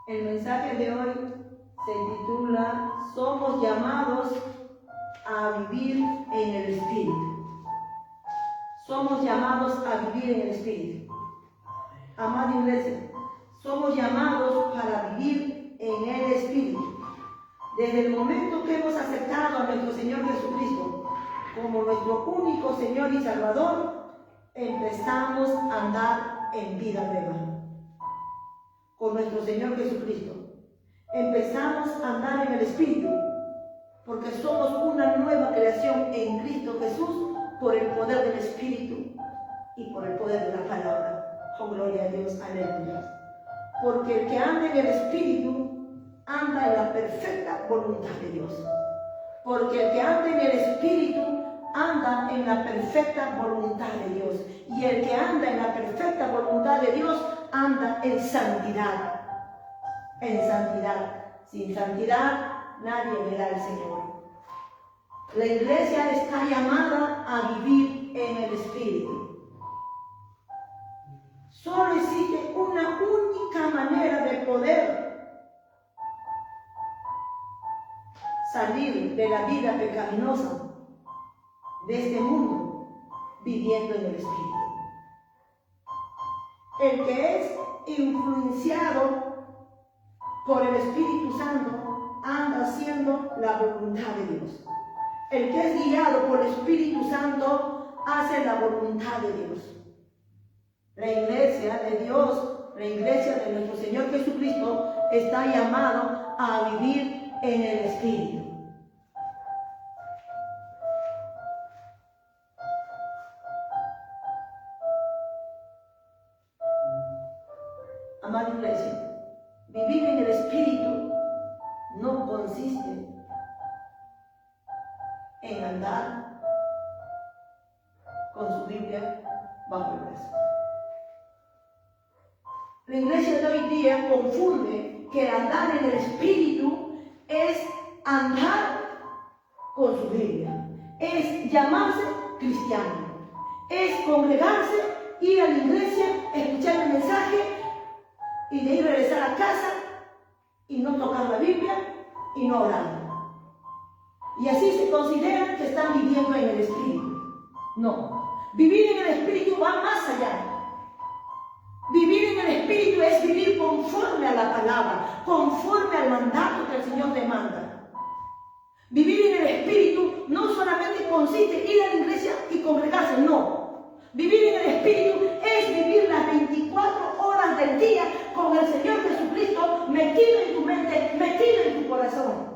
El mensaje de hoy se titula Somos llamados a vivir en el Espíritu. Somos llamados a vivir en el Espíritu. Amada iglesia, somos llamados para vivir en el Espíritu. Desde el momento que hemos aceptado a nuestro Señor Jesucristo como nuestro único Señor y Salvador, empezamos a andar en vida nueva. Con nuestro Señor Jesucristo empezamos a andar en el Espíritu, porque somos una nueva creación en Cristo Jesús por el poder del Espíritu y por el poder de la palabra. Oh, gloria a Dios, aleluya. Porque el que anda en el Espíritu anda en la perfecta voluntad de Dios. Porque el que anda en el Espíritu anda en la perfecta voluntad de Dios. Y el que anda en la perfecta voluntad de Dios anda en santidad. En santidad. Sin santidad nadie verá al Señor. La iglesia está llamada a vivir en el Espíritu. Solo existe una única manera de poder salir de la vida pecaminosa de este mundo, viviendo en el Espíritu. El que es influenciado por el Espíritu Santo anda haciendo la voluntad de Dios. El que es guiado por el Espíritu Santo hace la voluntad de Dios. La iglesia de Dios, la iglesia de nuestro Señor Jesucristo, está llamado a vivir en el Espíritu. Amada iglesia, vivir en el Espíritu no consiste en andar con su Biblia bajo el brazo. La iglesia de hoy día confunde que andar en el Espíritu es andar con su Biblia, es llamarse cristiano, es congregarse, ir a la iglesia, escuchar el mensaje y de ahí regresar a casa y no tocar la Biblia y no orar. Y así se consideran que están viviendo en el Espíritu. No, vivir en el Espíritu va más allá. Vivir en el Espíritu es vivir conforme a la palabra, conforme al mandato que el Señor demanda. Vivir en el Espíritu no solamente consiste en ir a la iglesia y congregarse, no. Vivir en el Espíritu es vivir las 24 horas del día con el Señor Jesucristo metido en tu mente, metido en tu corazón.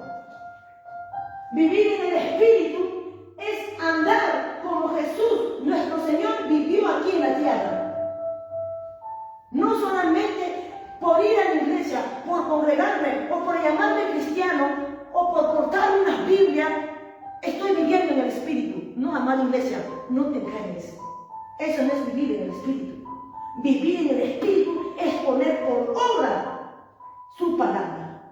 Vivir en el Espíritu es andar como Jesús, nuestro Señor, vivió aquí en la tierra. No solamente por ir a la iglesia, por congregarme, o por llamarme cristiano, o por portar una Biblia, estoy viviendo en el Espíritu. No, amada iglesia, no te engañes. Eso no es vivir en el Espíritu. Vivir en el Espíritu es poner por obra su palabra.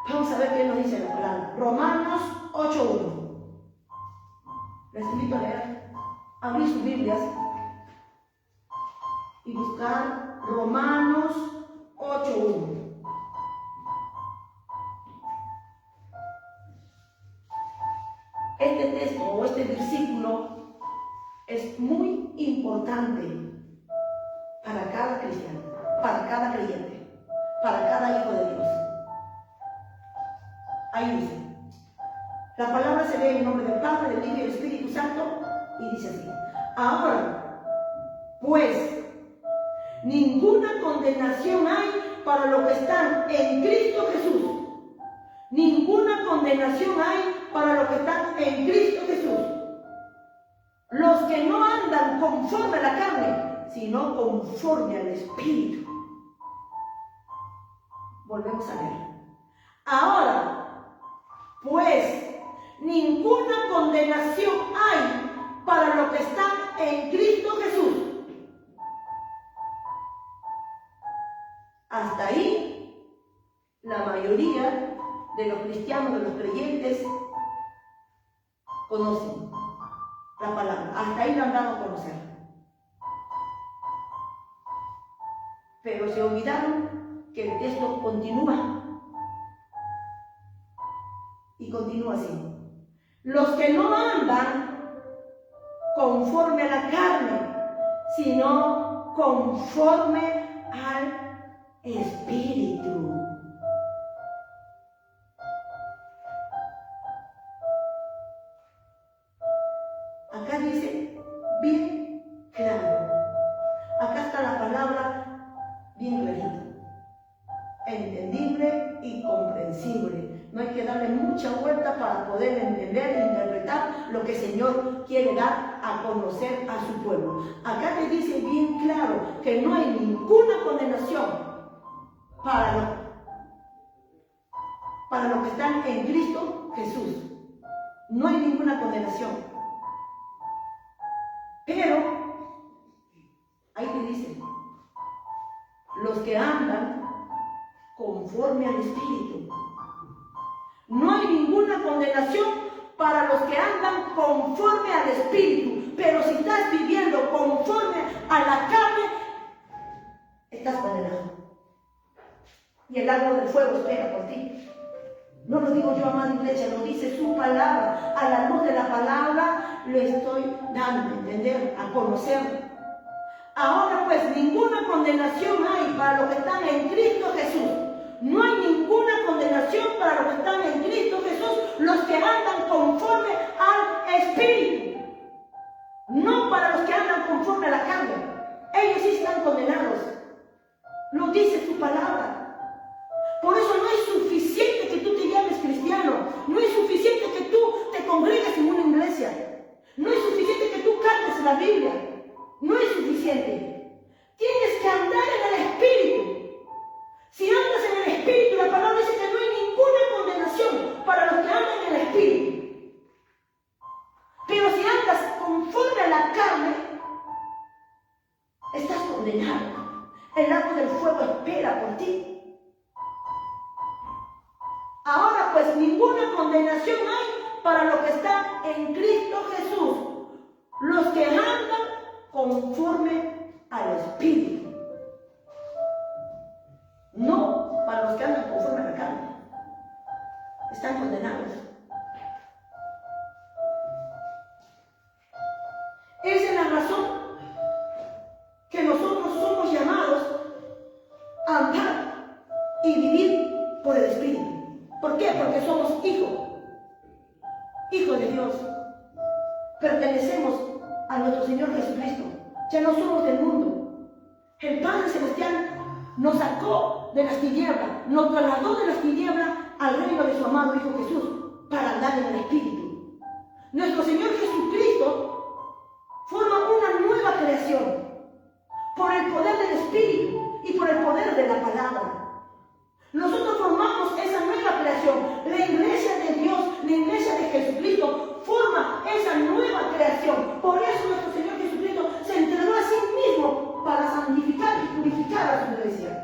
Vamos a ver qué nos dice la palabra. Romanos 8:1. Les invito a leer, abrir sus Biblias y buscar Romanos 8:1. Este texto o este versículo es muy importante para cada cristiano, para cada creyente, para cada hijo de Dios. Ahí dice, la palabra se lee en el nombre del Padre, del Hijo y del Espíritu Santo, y dice así: ahora, pues, ninguna condenación hay para los que están en Cristo Jesús. Ninguna condenación hay para los que están en Cristo Jesús. Los que no andan conforme a la carne, sino conforme al Espíritu. Volvemos a leer. Ahora, pues, ninguna condenación hay para los que están en Cristo Jesús. Hasta ahí, la mayoría de los cristianos, de los creyentes, conocen la palabra. Hasta ahí la han dado a conocer. Pero se olvidaron que el texto continúa. Y continúa así. Los que no andan conforme a la carne, sino conforme al Espíritu. Acá dice bien claro. Acá está la palabra bien clarita. Entendible y comprensible. No hay que darle mucha vuelta para poder entender e interpretar lo que el Señor quiere dar a conocer a su pueblo. Acá te dice bien claro que no hay ninguna condenación para los que están en Cristo Jesús. No hay ninguna condenación. Pero, ahí te dice, los que andan conforme al Espíritu. No hay ninguna condenación para los que andan conforme al Espíritu. Pero si estás viviendo conforme a la carne, estás condenado. Y el lago del fuego espera por ti. No lo digo yo, amada iglesia, lo dice su palabra. A la luz de la palabra lo estoy dando a entender, a conocer. Ahora pues, ninguna condenación hay para los que están en Cristo Jesús. No hay ninguna condenación para los que están en Cristo Jesús, los que andan conforme al Espíritu. No para los que andan conforme a la carne. Ellos sí están condenados. Lo dice su palabra. Por eso no es suficiente que tú te llames cristiano. No es suficiente que tú te congregues en una iglesia. No es suficiente que tú cantes la Biblia. No es suficiente. Tienes que andar en el Espíritu. Si andas en el Espíritu, la palabra dice que no hay ninguna condenación para los que andan en el Espíritu. Pero si andas conforme a la carne, estás condenado. El lago del fuego espera por ti. Ahora pues ninguna condenación hay para los que están en Cristo Jesús, los que andan conforme al Espíritu. No para los que andan conforme a la carne. Están condenados. Esa es la razón que nosotros somos llamados a andar y vivir por el Espíritu. ¿Por qué? Porque somos hijos de Dios. Pertenecemos a nuestro Señor Jesucristo. Ya no somos del mundo. El Padre Celestial nos sacó de las tinieblas, nos trasladó de las tinieblas al reino de su amado Hijo Jesús para andar en el Espíritu. Nuestro Señor Jesucristo forma una nueva creación por el poder del Espíritu y por el poder de la palabra. Nosotros formamos esa nueva creación. La iglesia de Dios, la iglesia de Jesucristo, forma esa nueva creación. Por eso nuestro Señor Jesucristo se entregó a sí mismo para santificar y purificar a su iglesia.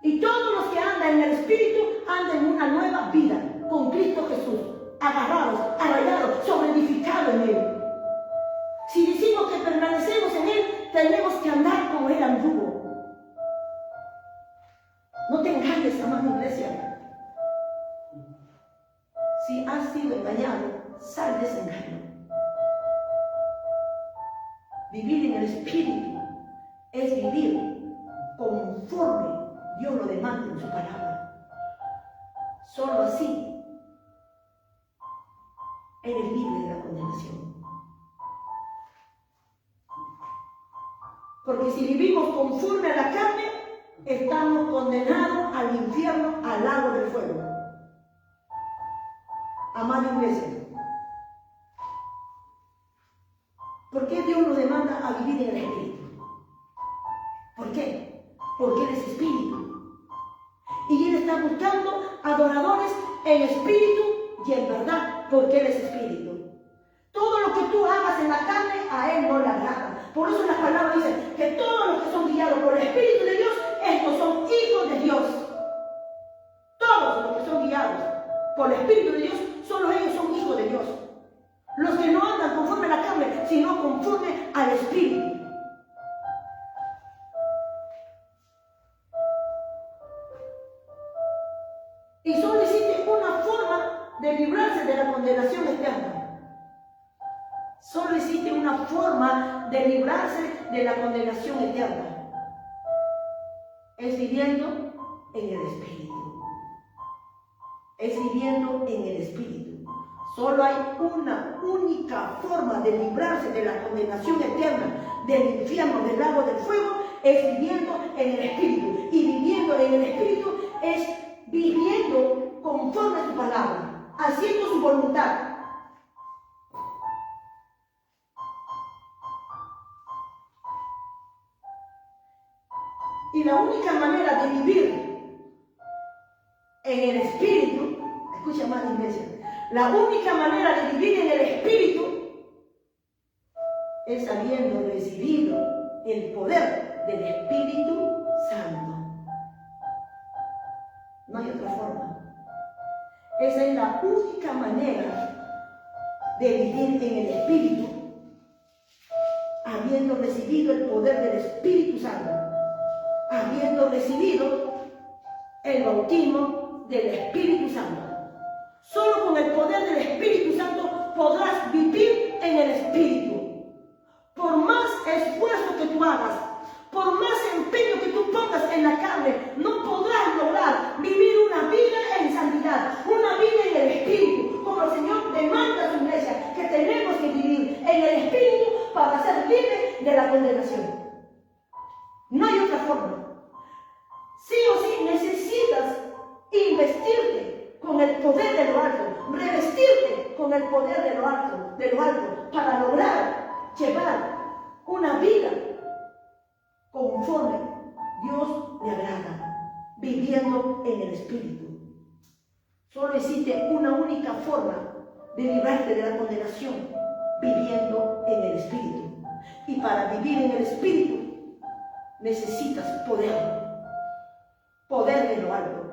Y todos los que andan en el Espíritu andan en una nueva vida con Cristo Jesús, agarrados, arraigados, solidificados en Él. Si decimos que permanecemos en Él, tenemos que andar como Él anduvo. No te engañes, amada iglesia. Si has sido engañado, sal de ese engaño. Vivir en el Espíritu es vivir conforme Dios lo demanda en su palabra. Solo así eres libre de la condenación. Porque si vivimos conforme a la carne, estamos condenados al infierno, al lago del fuego. Amada iglesia, ¿por qué Dios nos demanda a vivir en el Espíritu? ¿Por qué? Porque Él es Espíritu. Y Él está buscando adoradores en espíritu y en verdad, porque Él es Espíritu. Todo lo que tú hagas en la carne, a Él no le agrada. Por eso las palabras dicen que todos los que son guiados por el Espíritu de Dios, estos son hijos de Dios. Todos los que son guiados por el Espíritu de Dios, solo ellos son hijos de Dios. Los que no andan conforme a la carne, sino conforme al Espíritu. de librarse de la condenación eterna. Solo existe una forma de librarse de la condenación eterna. Es viviendo en el Espíritu. Es viviendo en el Espíritu. Solo hay una única forma de librarse de la condenación eterna, del infierno, del lago del fuego, es viviendo en el Espíritu. Y viviendo en el Espíritu es viviendo conforme a su palabra, haciendo su voluntad. Y la única manera de vivir en el Espíritu, escucha más la iglesia, la única manera de vivir en el Espíritu es habiendo recibido el poder del Espíritu Santo. No hay otra forma. Esa es la única manera de vivir en el Espíritu, habiendo recibido el poder del Espíritu Santo, habiendo recibido el bautismo del Espíritu Santo. Solo con el poder del Espíritu Santo podrás vivir en el Espíritu. Por más esfuerzo que tú hagas, por más empeño que tú pongas en la carne, no podrás lograr vivir una vida en santidad, una vida en el Espíritu, como el Señor demanda a su iglesia, que tenemos que vivir en el Espíritu para ser libres de la condenación. No hay otra forma. Sí o sí necesitas investirte con el poder de lo alto, revestirte con el poder de lo alto, para lograr llevar una vida conforme Dios le agrada, viviendo en el Espíritu. Solo existe una única forma de librarte de la condenación, viviendo en el Espíritu. Y para vivir en el Espíritu necesitas poder de lo alto.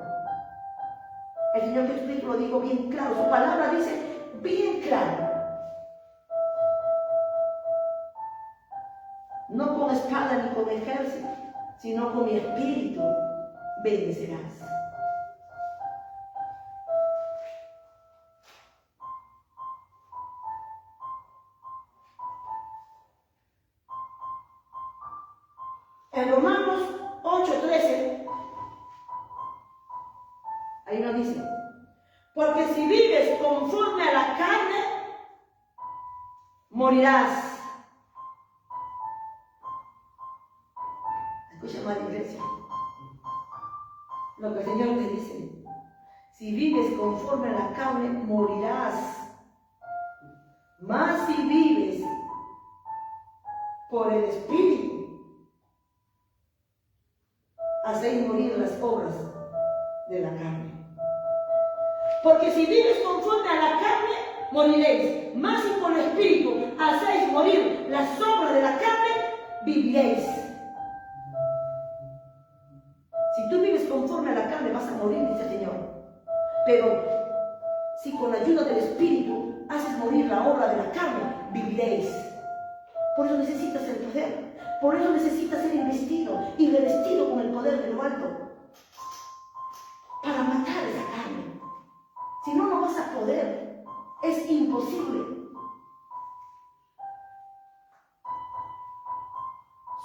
El Señor Jesucristo lo dijo bien claro, su palabra dice bien claro: no con espada ni con ejército, sino con mi Espíritu vencerás. En Romanos 8:13, ahí nos dice: porque si vives conforme a la carne, morirás. Escucha más, iglesia, lo que el Señor te dice: si vives conforme a la carne, morirás. Mas si vives por el Espíritu, hacéis morir las obras de la carne. Porque si vives conforme a la carne, moriréis. Mas si por el Espíritu hacéis morir las obras de la carne, viviréis. Si tú vives conforme a la carne, vas a morir, dice el Señor. Pero si con la ayuda del Espíritu haces morir la obra de la carne, viviréis. Por eso necesitas el poder. Por eso necesitas ser investido y revestido con el poder de lo alto, para matar esa carne. Si no, no vas a poder. Es imposible.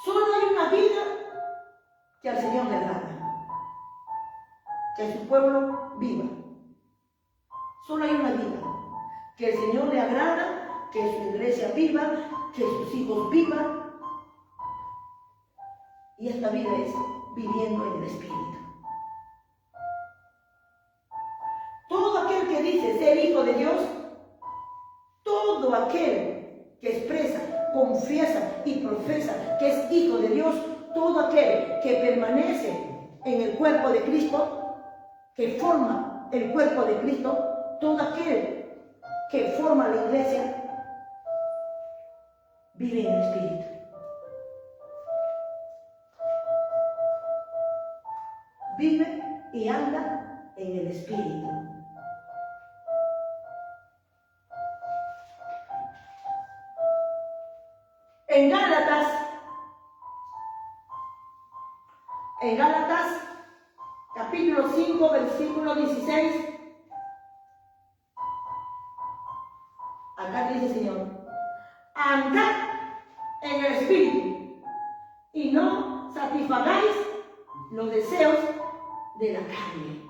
Solo hay una vida que al Señor le agrada, que su pueblo viva. Solo hay una vida que el Señor le agrada, que su iglesia viva, que sus hijos vivan. Y esta vida es viviendo en el Espíritu. Todo aquel que dice ser hijo de Dios, todo aquel que expresa, confiesa y profesa que es hijo de Dios, todo aquel que permanece en el cuerpo de Cristo, que forma el cuerpo de Cristo, todo aquel que forma la iglesia, vive en el Espíritu. Vive y anda en el Espíritu. En Gálatas capítulo 5, versículo 16, Acá dice el Señor, andad en el Espíritu y no satisfagáis los deseos de la carne.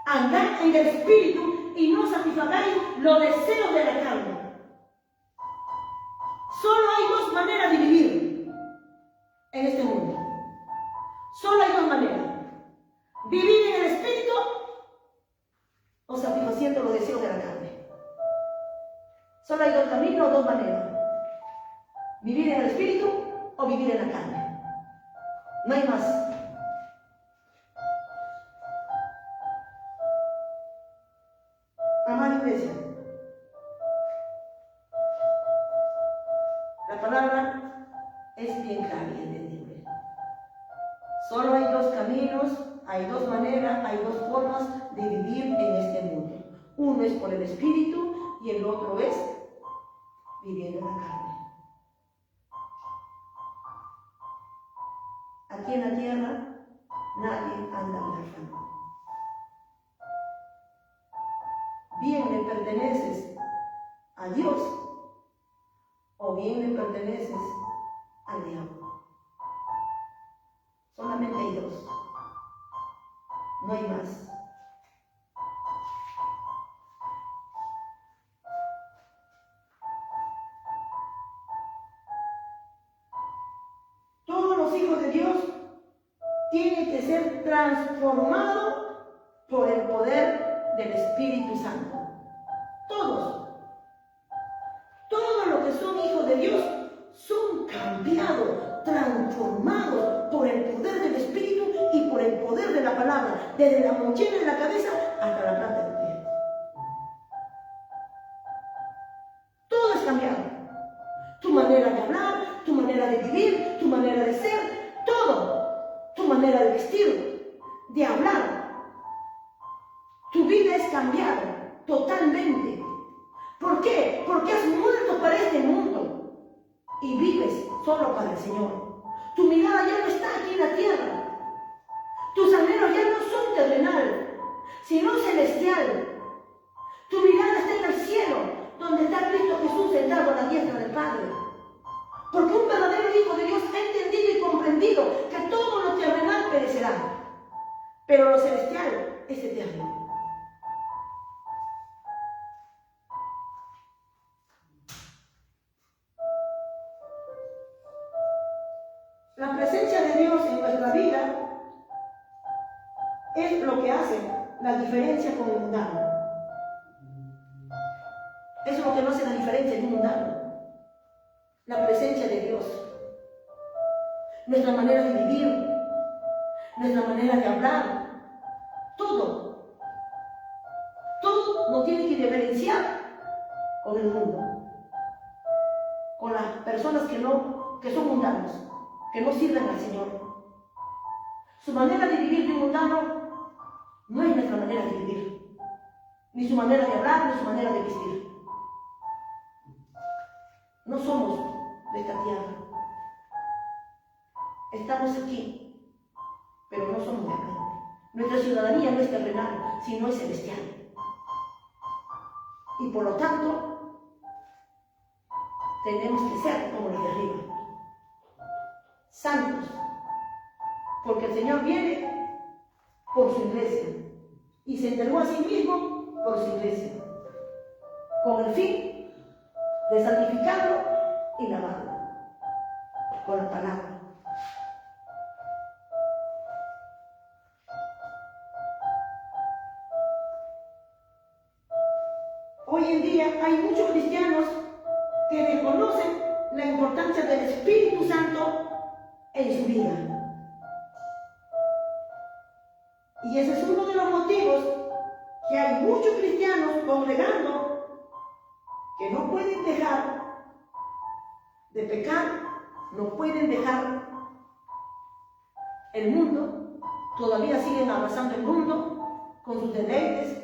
Andad en el Espíritu y no satisfagáis los deseos de la carne. Solo hay dos maneras de vivir en este mundo. Solo hay dos maneras. Vivir en el Espíritu o satisfaciendo los deseos de la carne. Solo hay dos caminos, dos maneras. Vivir en el Espíritu o vivir en la carne. No hay más. Amada iglesia, la palabra es bien clara y entendible. Solo hay dos caminos, hay dos maneras, hay dos formas de vivir en este mundo. Uno es por el Espíritu y el otro es viviendo en la carne. Aquí en la tierra nadie anda huérfano. Bien le perteneces a Dios o bien le perteneces al diablo. Solamente hay dos. No hay más. Todos los hijos de Dios tienen que ser transformados por el poder del Espíritu Santo. Todos. Todos los que son hijos de Dios son cambiados, transformados por el poder del Espíritu y por el poder de la palabra, desde la mochila de la cabeza hasta la planta del pie. Todo es cambiado. Tu manera de hablar, tu manera de vivir, tu manera de ser, todo. Tu manera de vestir, de hablar. Tu vida es cambiada totalmente. ¿Por qué? Porque has muerto para este mundo y vives solo para el Señor. Tu mirada ya no está aquí en la tierra. Tus anhelos ya no son terrenal, sino celestial. Tu mirada está en el cielo, donde está Cristo Jesús sentado a la diestra del Padre. Porque un verdadero hijo de Dios ha entendido y comprendido que todo lo terrenal perecerá, pero lo celestial es eterno. La presencia de Dios en nuestra vida es lo que hace la diferencia con el mundano. Eso es lo que no hace la diferencia en un mundano. La presencia de Dios. Nuestra manera de vivir, nuestra manera de hablar, todo. Todo nos tiene que diferenciar con el mundo, con las personas que son mundanos, que no sirven al Señor. Su manera de vivir de mundano no es nuestra manera de vivir, ni su manera de hablar, ni su manera de vestir. No somos de esta tierra. Estamos aquí, pero no somos de acá. Nuestra ciudadanía no es terrenal, sino es celestial. Y por lo tanto, tenemos que ser como los de arriba. Santos. Porque el Señor viene por su iglesia. Y se entregó a sí mismo por su iglesia. Con el fin de santificarlo y lavarlo. Con la palabra. Hoy en día hay muchos cristianos que desconocen la importancia del Espíritu Santo en su vida. Y ese es uno de los motivos que hay muchos cristianos congregando que no pueden dejar de pecar, no pueden dejar el mundo, todavía siguen abrazando el mundo con sus deleites,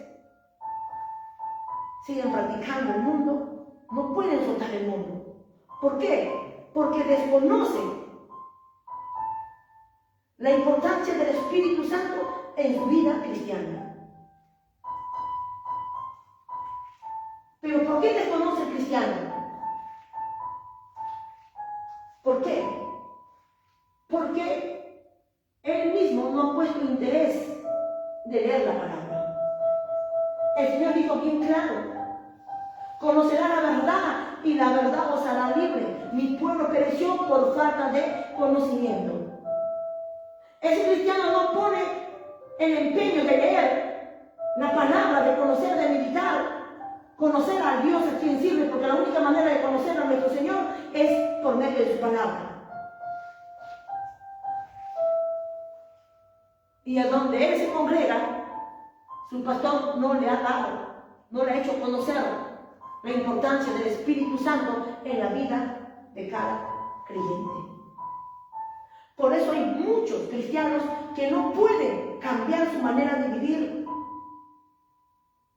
siguen practicando el mundo, no pueden soltar el mundo. ¿Por qué? Porque desconocen la importancia del Espíritu Santo en su vida cristiana. Pero ¿por qué desconoce el cristiano? ¿Por qué? Porque él mismo no ha puesto interés de leer la palabra. El Señor dijo bien claro: conocerá la verdad y la verdad os hará libre. Mi pueblo pereció por falta de conocimiento. Ese cristiano no pone el empeño de leer la palabra, de conocer, de meditar, conocer a Dios a quien sirve, porque la única manera de conocer a nuestro Señor es por medio de su palabra. Y a donde él se congrega, su pastor no le ha dado, no le ha hecho conocer la importancia del Espíritu Santo en la vida de cada creyente. Por eso hay muchos cristianos que no pueden cambiar su manera de vivir.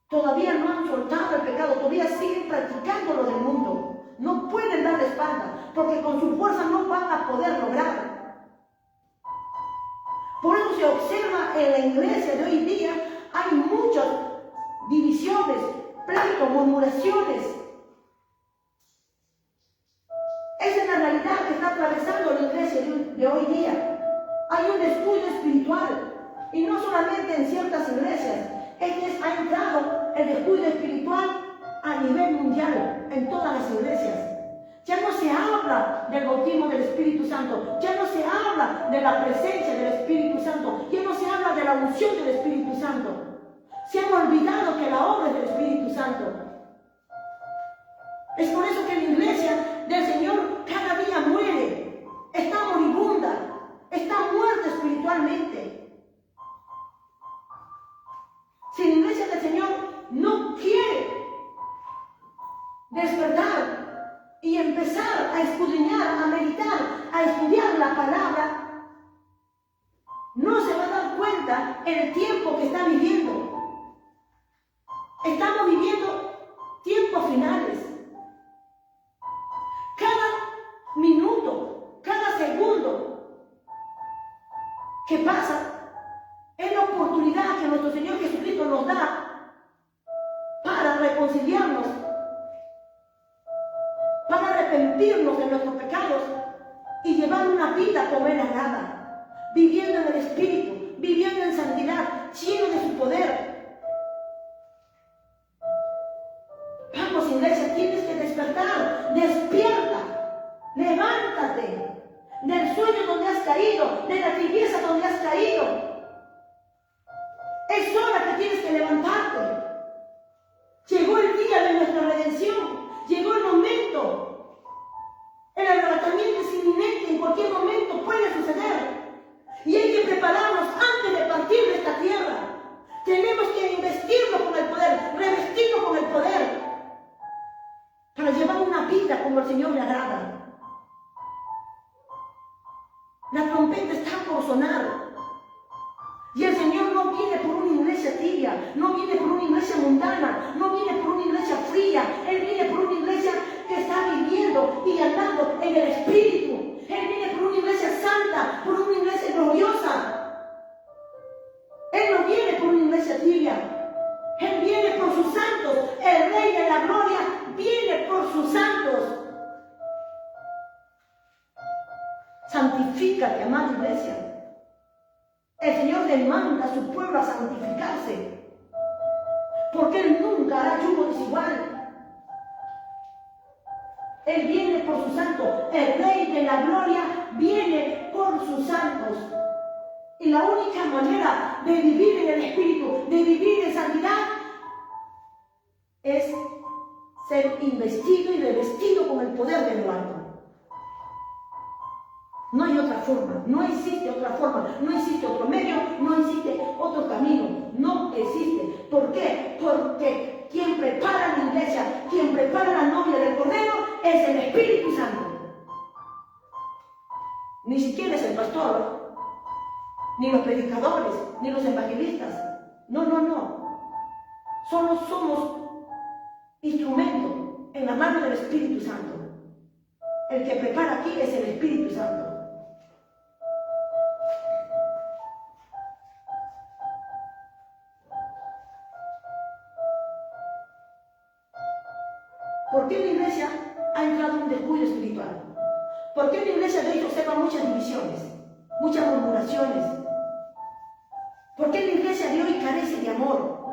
Todavía no han soltado el pecado, todavía siguen practicando lo del mundo. No pueden dar la espalda, porque con su fuerza no van a poder lograr. Por eso se observa en la iglesia de hoy día, hay muchas divisiones, pleitos, murmuraciones. Esa es la realidad que está atravesando la iglesia de hoy día. Hay un descuido espiritual, y no solamente en ciertas iglesias. Ha entrado el descuido espiritual a nivel mundial, en todas las iglesias. Ya no se habla del bautismo del Espíritu Santo, ya no se habla de la presencia del Espíritu Santo, ya no se habla de la unción del Espíritu Santo. Se han olvidado que la obra es del Espíritu Santo. Es por eso que la iglesia del Señor cada día muere, está moribunda, está muerta espiritualmente. Si la iglesia del Señor no quiere despertar y empezar a escudriñar, a meditar, a estudiar la palabra, no se va a dar cuenta el tiempo que está viviendo. Estamos viviendo tiempos finales. Cada minuto, cada segundo que pasa es la oportunidad que nuestro Señor Jesucristo nos da para reconciliarnos, para arrepentirnos de nuestros pecados y llevar una vida como Él agrada, viviendo en el Espíritu, viviendo en santidad, lleno de su poder. Vamos, iglesia, tienes que despertar, despierta, levántate del sueño donde has caído, de la tibieza donde has caído. Es hora que tienes que levantarte. Llegó el día de nuestra redención. Llegó el momento. El arrebatamiento es inminente. En cualquier momento puede suceder. Y hay que prepararnos antes de partir de esta tierra. Tenemos que investirnos con el poder, revestirnos con el poder, para llevar una vida como el Señor le agrada. La trompeta está por sonar. Y el Señor no viene por una iglesia tibia, no viene por una iglesia mundana, no viene por una iglesia fría. Él viene por una iglesia que está viviendo y andando en el Espíritu. Él viene por una iglesia santa, por una iglesia gloriosa. Él no viene por una iglesia tibia. Él viene por sus santos. El Rey de la Gloria viene por sus santos. Santifícate, amada iglesia. El Señor demanda a su pueblo a santificarse, porque Él nunca hará yugo desigual. Él viene por sus santos. El Rey de la Gloria viene por sus santos. Y la única manera de vivir en el Espíritu, de vivir en santidad, es ser investido y revestido con el poder de lo alto. No hay otra forma, no existe otra forma, no existe otro medio, no existe otro camino, no existe. ¿Por qué? Porque quien prepara la iglesia, quien prepara la novia del Cordero es el Espíritu Santo. Ni siquiera es el pastor, ni los predicadores, ni los evangelistas. No, no, no. Solo somos instrumentos en la mano del Espíritu Santo. El que prepara aquí es el Espíritu Santo. ¿Por qué en la iglesia ha entrado un descuido espiritual? ¿Por qué en la iglesia de hoy se observan muchas divisiones, muchas murmuraciones? ¿Por qué en la iglesia de hoy carece de amor?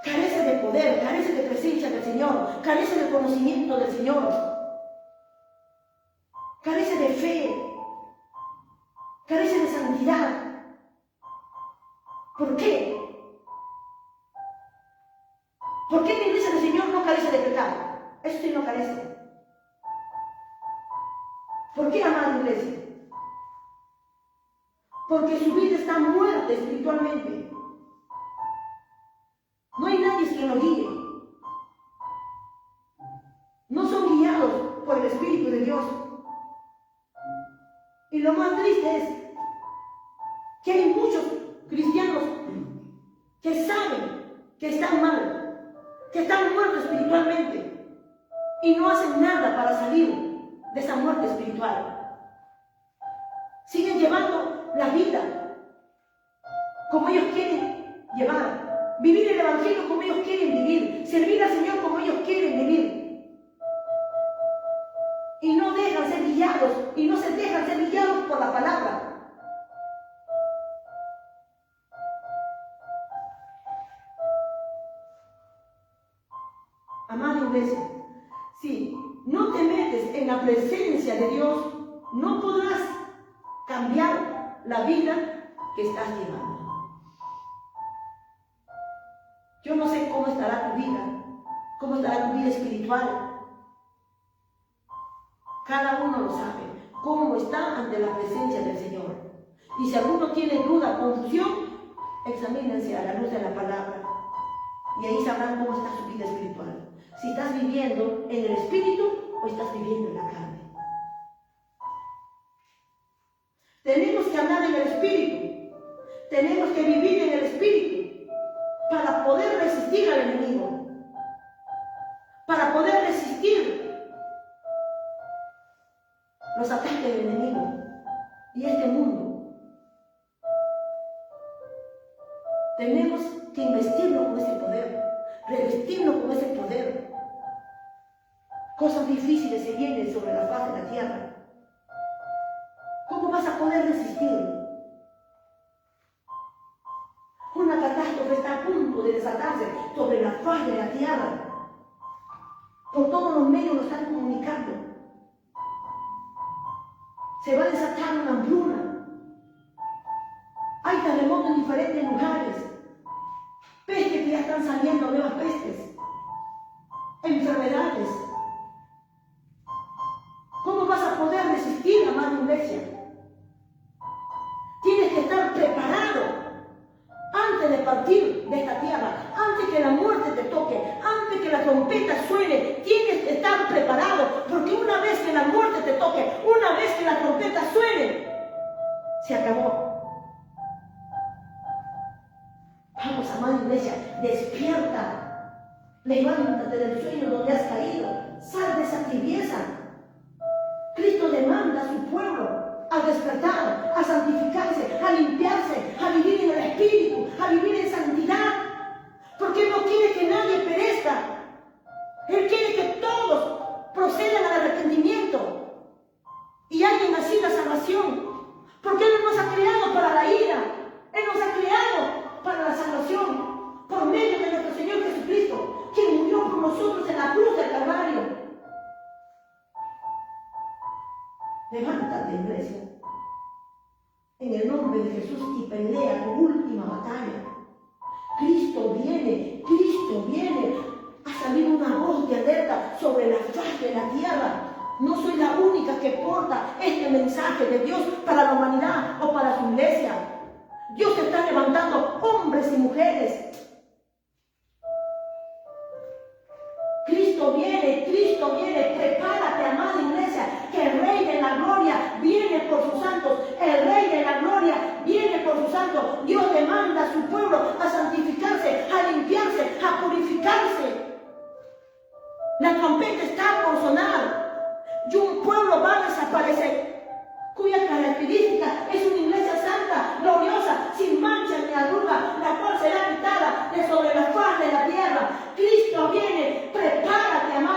Carece de poder, carece de presencia del Señor, carece de conocimiento del Señor, carece de fe, carece de santidad. ¿Por qué? ¿Por qué en la iglesia del Señor no carece de pecado? Eso sí no carece. ¿Por qué, amada iglesia? Porque su vida está muerta espiritualmente. No hay nadie que lo guíe. No son guiados por el Espíritu de Dios. Y lo más triste es que hay muchos cristianos que saben que están mal, que están muertos espiritualmente y no hacen nada para salir de esa muerte espiritual. Siguen llevando la vida como ellos quieren llevar, vivir el Evangelio como ellos quieren vivir, servir al Señor como ellos quieren vivir. Y no dejan ser guiados, y no se dejan ser guiados por la palabra. Amada iglesia, si no te metes en la presencia de Dios, no podrás cambiar la vida que estás llevando. Yo no sé cómo estará tu vida espiritual. Cada uno lo sabe, cómo está ante la presencia del Señor. Y si alguno tiene duda, confusión, examínense a la luz de la palabra. Y ahí sabrán cómo está su vida espiritual. Si estás viviendo en el Espíritu o estás viviendo en la carne. Tenemos que andar en el Espíritu. Tenemos que vivir en el Espíritu para poder resistir al enemigo. Para poder resistir los ataques del enemigo y este mundo. Tenemos que investirnos con ese poder, revestirnos con ese poder. Cosas difíciles se vienen sobre la faz de la tierra. ¿Cómo vas a poder resistir? Una catástrofe está a punto de desatarse sobre la faz de la tierra. Por todos los medios lo están comunicando. Se va a desatar una hambruna. Hay terremotos en diferentes lugares. Pestes que ya están saliendo, nuevas pestes. Enfermedades. ¿Cómo vas a poder resistir, amada iglesia? Tienes que estar preparado antes de partir de esta tierra, antes que la muerte te toque, antes que la trompeta suene. Tienes que estar preparado, porque una vez que la muerte te toque, una vez que la trompeta suene, se acabó. Vamos, amada iglesia, despierta, levántate del sueño donde has caído, sal de esa tibieza. Cristo demanda a su pueblo a despertar, a santificarse, a limpiarse, a vivir en el Espíritu, a vivir en santidad, porque Él no quiere que nadie perezca. Él quiere que todos procedan al arrepentimiento y hayan así la salvación, porque Él no nos ha creado para la ira, Él nos ha creado para la salvación por medio de nuestro Señor Jesucristo, quien murió por nosotros en la cruz del Calvario. Levántate, iglesia, en el nombre de Jesús, y pelea tu última batalla. Cristo viene, ha salido una voz de alerta sobre la faz de la tierra. No soy la única que porta este mensaje de Dios para la humanidad o para su iglesia. Dios está levantando hombres y mujeres. Cristo viene, prepárate, amada iglesia, que el Rey de la Gloria viene por sus santos, el Rey de la Gloria viene por sus santos. Dios demanda a su pueblo a santificarse, a limpiarse, a purificarse. La trompeta está por sonar y un pueblo va a desaparecer, cuya característica es una iglesia santa, gloriosa, sin mancha ni arruga, la cual será quitada de sobre la faz de la tierra. Cristo viene, prepárate, amado.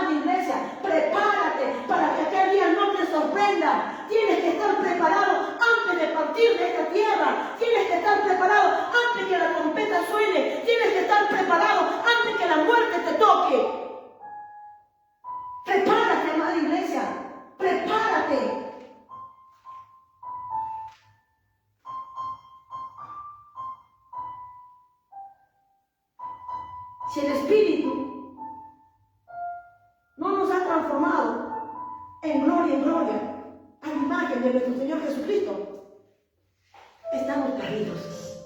Espíritu no nos ha transformado en gloria a la imagen de nuestro Señor Jesucristo, estamos perdidos.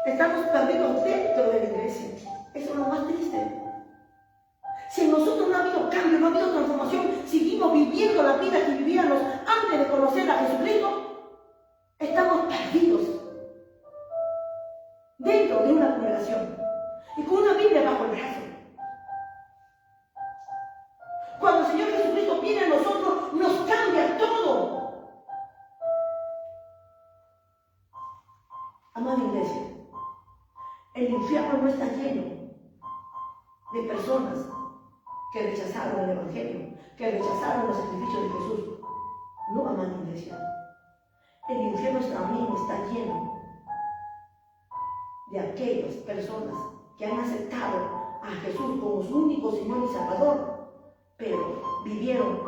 Estamos perdidos dentro de la iglesia. Eso es lo más triste. Si en nosotros no ha habido cambio, no ha habido transformación, seguimos viviendo la vida que vivíamos antes de conocer a Jesucristo, estamos perdidos dentro de una congregación y con una Biblia bajo el brazo. Cuando el Señor Jesucristo viene a nosotros, nos cambia todo. Amada iglesia, el infierno no está lleno de personas que rechazaron el Evangelio, que rechazaron los sacrificios de Jesús. No, amada iglesia. El infierno también está lleno de aquellas personas que han aceptado a Jesús como su único Señor y Salvador, pero vivieron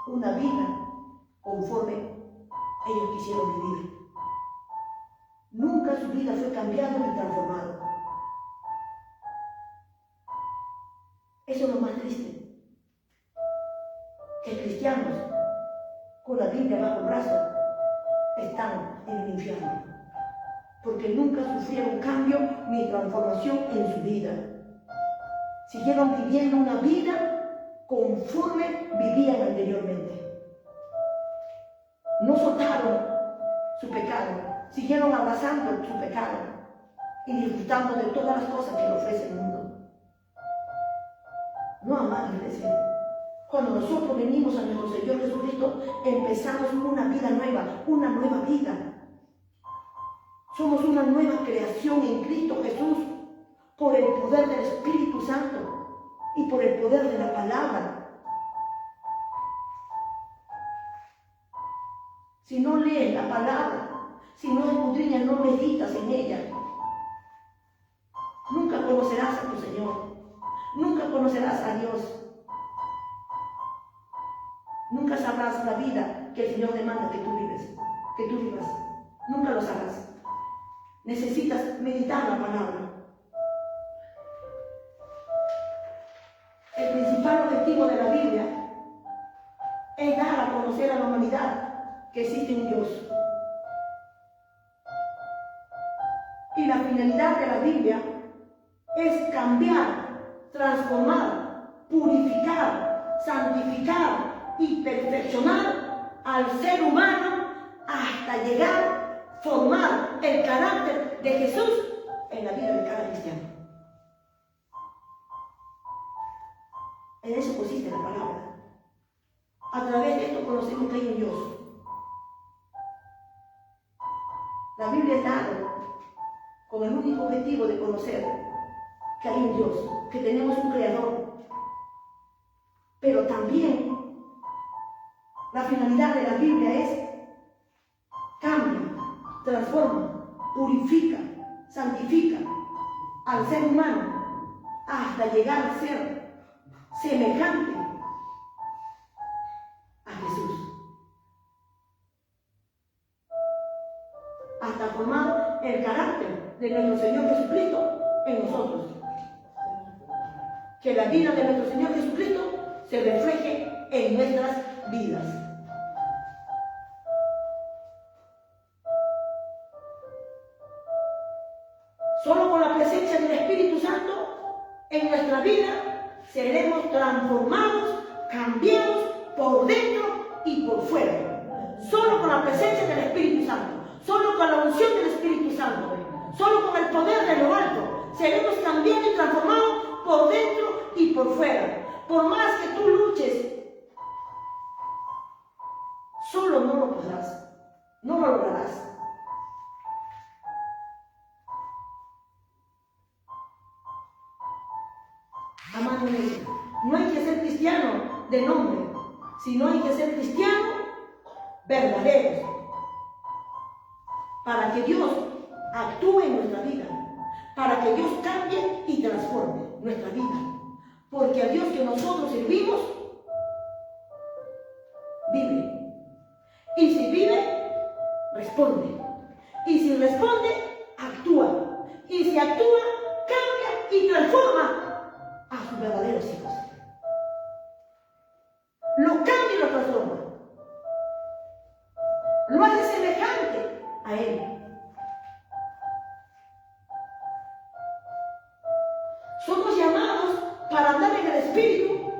una vida conforme ellos quisieron vivir. Nunca su vida fue cambiada ni transformada. Eso es lo más triste. Que cristianos con la Biblia bajo el brazo están en el infierno, porque nunca sufrieron cambio ni transformación en su vida. Siguieron viviendo una vida conforme vivían anteriormente. No soltaron su pecado, siguieron abrazando su pecado y disfrutando de todas las cosas que le ofrece el mundo. No, amada iglesia, cuando nosotros venimos a nuestro Señor Jesucristo, empezamos una vida nueva, una nueva vida. Somos una nueva creación en Cristo Jesús por el poder del Espíritu Santo y por el poder de la palabra. Si no lees la palabra, si no escudriñas, no meditas en ella, nunca conocerás a tu Señor, nunca conocerás a Dios, nunca sabrás la vida que el Señor demanda que tú vivas, nunca lo sabrás. Necesitas meditar la palabra. El principal objetivo de la Biblia es dar a conocer a la humanidad que existe un Dios. Y la finalidad de la Biblia es cambiar, transformar, purificar, santificar y perfeccionar al ser humano hasta llegar a formar el carácter de Jesús en la vida de cada cristiano. En eso consiste la palabra. A través de esto conocemos que hay un Dios. La Biblia es dada con el único objetivo de conocer que hay un Dios, que tenemos un Creador. Pero también la finalidad de la Biblia es cambia, transforma, purifica, santifica al ser humano hasta llegar a ser semejante a Jesús, hasta formar el carácter de nuestro Señor Jesucristo en nosotros. Que la vida de nuestro Señor Jesucristo se refleje en nuestras vidas. Solo con la presencia del Espíritu Santo en nuestra vida seremos transformados, cambiados por dentro y por fuera. Solo con la presencia del Espíritu Santo, solo con la unción del Espíritu Santo, solo con el poder de lo alto, seremos cambiados y transformados por dentro y por fuera. Por más que tú luches, solo no lo podrás, no lo lograrás. Amado, no hay que ser cristiano de nombre, sino hay que ser cristiano verdadero, para que Dios actúe en nuestra vida, para que Dios cambie y transforme nuestra vida. Porque a Dios que nosotros servimos, vive. Y si vive, responde. Y si responde, actúa. Y si actúa, cambia y transforma a sus verdaderos hijos. Lo cambia y lo transforma. Lo hace semejante a Él. Somos llamados para andar en el Espíritu,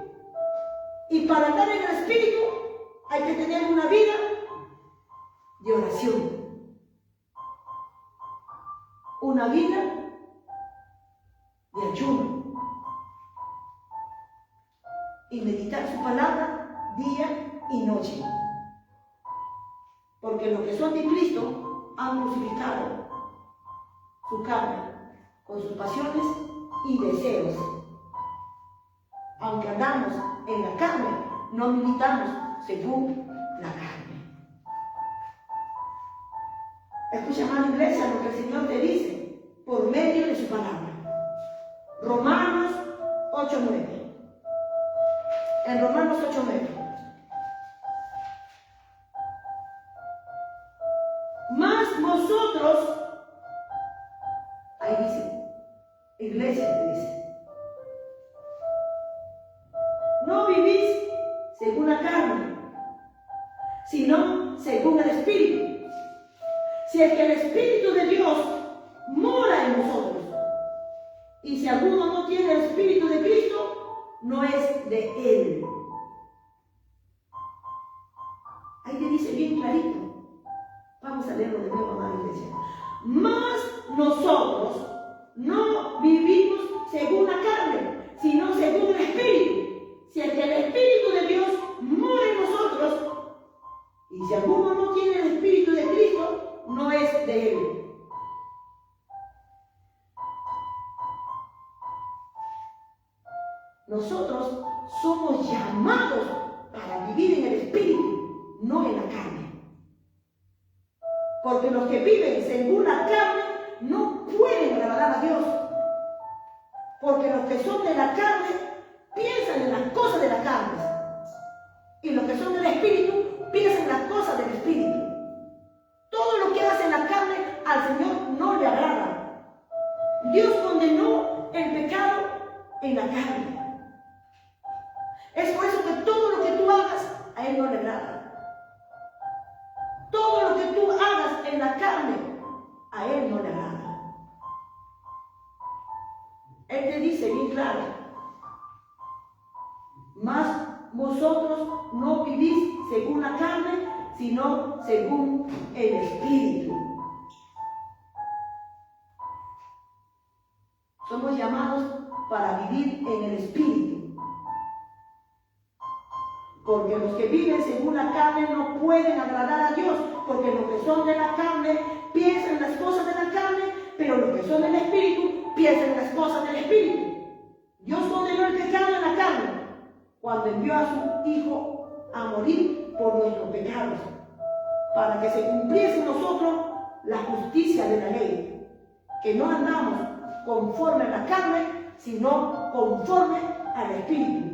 y para andar en el Espíritu hay que tener una vida de oración, una vida de ayuno y meditar su palabra día y noche. Porque los que son de Cristo han crucificado su carne con sus pasiones y deseos. Aunque andamos en la carne, no militamos según la carne. Escucha, amada iglesia, lo que el Señor te dice por medio de su palabra. Romanos 8:9. En Romanos 8:9. Mas vosotros, ahí dice, iglesia te dice, no vivís según la carne, sino según el Espíritu. Si es que el Espíritu de Dios mora en nosotros, y si alguno no tiene el Espíritu de Cristo, no es de Él. Ahí te dice bien clarito. Vamos a leerlo de nuevo, amada iglesia. Mas nosotros no vivimos según la carne, sino según el Espíritu. Si es que el Espíritu de Dios mora en nosotros, y si alguno no tiene el Espíritu de Cristo, no es de Él. Nosotros somos llamados para vivir en el Espíritu, no en la carne. Porque los que viven según la carne no pueden agradar a Dios. Porque los que son de la carne piensan en las cosas de la carne. Y los que son del Espíritu piensan en las cosas del Espíritu. Todo lo que hace la carne al Señor no le agrada. Dios condenó el pecado en la carne. Es por eso que todo lo que tú hagas a Él no le agrada. Todo lo que tú hagas en la carne a Él no le agrada. Él te dice bien claro: mas vosotros no vivís según la carne, sino según el Espíritu. Somos llamados para vivir en el Espíritu. Porque los que viven según la carne no pueden agradar a Dios, porque los que son de la carne piensan en las cosas de la carne, pero los que son del Espíritu piensan en las cosas del Espíritu. Dios condenó el pecado en la carne cuando envió a su Hijo a morir por nuestros pecados, para que se cumpliese en nosotros la justicia de la ley, que no andamos conforme a la carne, sino conforme al Espíritu.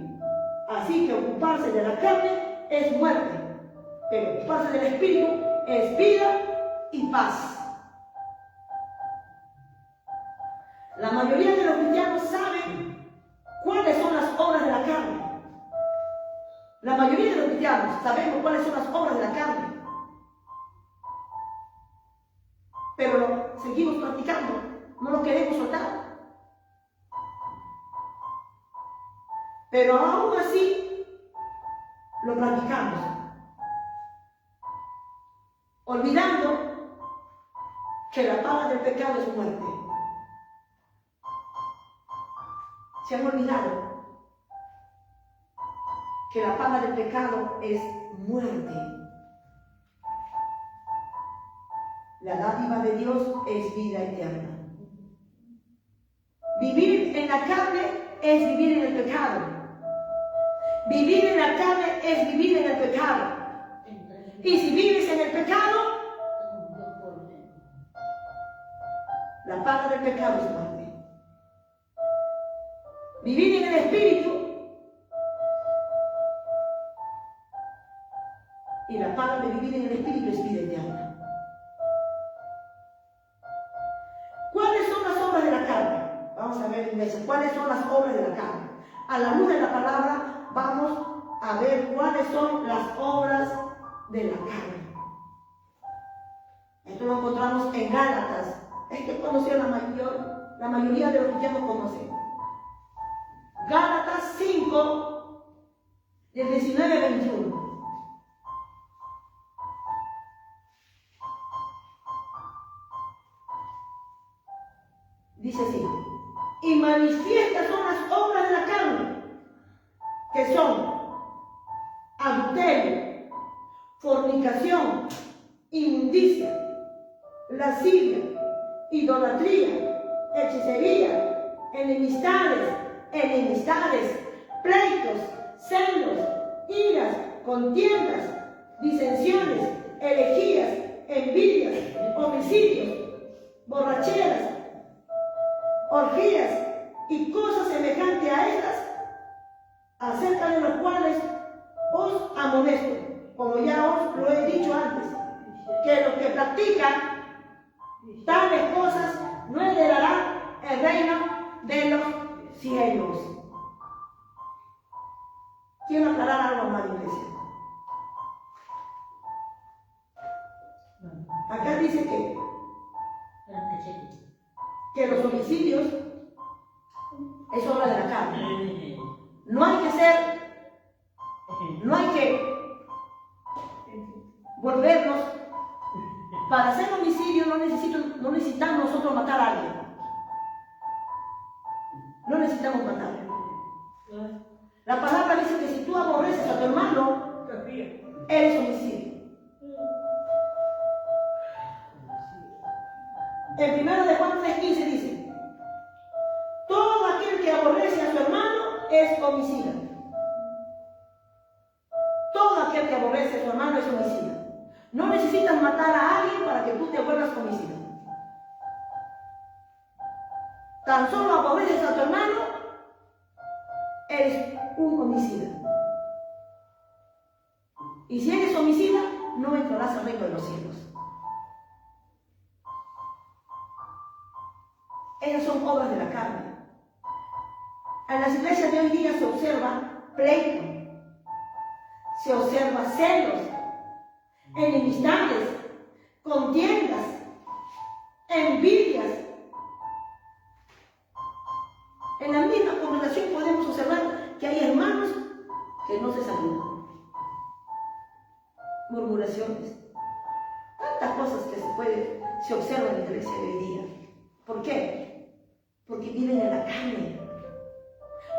Así que ocuparse de la carne es muerte, pero ocuparse del Espíritu es vida y paz. La mayoría de los cristianos saben cuáles son las obras de la carne. La mayoría de los cristianos sabemos cuáles son las obras de la carne, pero lo seguimos practicando, no lo queremos soltar. Pero aún así lo practicamos, olvidando que la paga del pecado es muerte. Se han olvidado que la paga del pecado es muerte. La dádiva de Dios es vida eterna. Vivir en la carne es vivir en el pecado. Vivir en la carne es vivir en el pecado. Y si vives en el pecado, la paga del pecado es muerte. Vivir en el Espíritu, y la paga de vivir en el Espíritu es vida eterna. ¿Cuáles son las obras de la carne? Vamos a ver en esa. cuáles son las obras de la carne. A la luz de la palabra vamos a ver cuáles son las obras de la carne. Esto lo encontramos en Gálatas. Esto conoció la mayoría de los cristianos conocen. Gálatas 5, del 19 al 21. Dice así: y manifiestas son las obras de la carne, que son adulterio, fornicación, inmundicia, lascivia, idolatría, hechicería, enemistades, pleitos, celos, iras, contiendas, disensiones, herejías, envidias, homicidios, borracheras, orgías y cosas semejantes a estas, acerca de los cuales os amonesto, como ya os lo he dicho antes, que los que practican tales cosas no heredarán el reino de los cielos. Quiero aclarar algo más, iglesia. Acá dice que los homicidios es obra de la carne. No hay que volvernos. Para hacer homicidio no necesitamos nosotros matar a alguien. No necesitamos matar. La palabra dice que si tú aborreces a tu hermano, eres homicidio. En 1 de Juan 3:15 dice: todo aquel que aborrece a su hermano es homicida. Todo aquel que aborrece a su hermano es homicida. No necesitas matar a alguien para que tú te vuelvas homicida. Tan solo aborreces a tu hermano, eres un homicida. Y si eres homicida, no entrarás al reino de los cielos. Esas son obras de la carne. En las iglesias de hoy día se observa pleito, se observa celos, enemistades, contiendas, envidias. En la misma congregación podemos observar que hay hermanos que no se saludan. Murmuraciones. Tantas cosas que se observan en la iglesia de hoy día. ¿Por qué? Porque viven en la carne,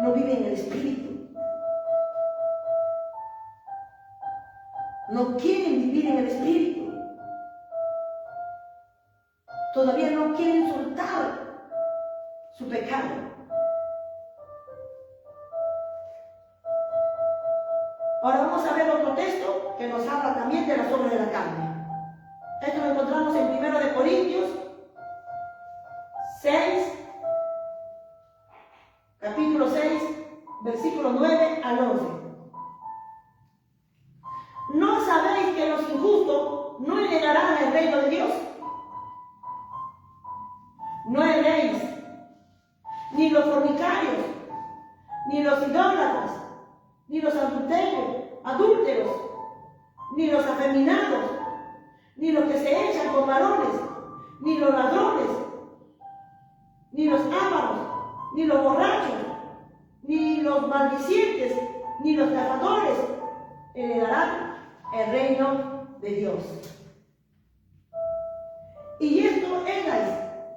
no viven en el espíritu. No quieren vivir en el espíritu. Todavía no quieren soltar su pecado. Ahora vamos a ver otro texto que nos habla también de las obras de la carne. Esto lo encontramos en 1 de Corintios 6, capítulo 6, versículo 9 al 11. ¿No sabéis que los injustos no heredarán el reino de Dios? No erréis, ni los fornicarios, ni los idólatras, ni los adúlteros, ni los afeminados, ni los que se echan con varones, ni los ladrones, ni los ávaros, ni los borrachos, ni los maldicientes, ni los estafadores heredarán el reino de Dios. Y esto erais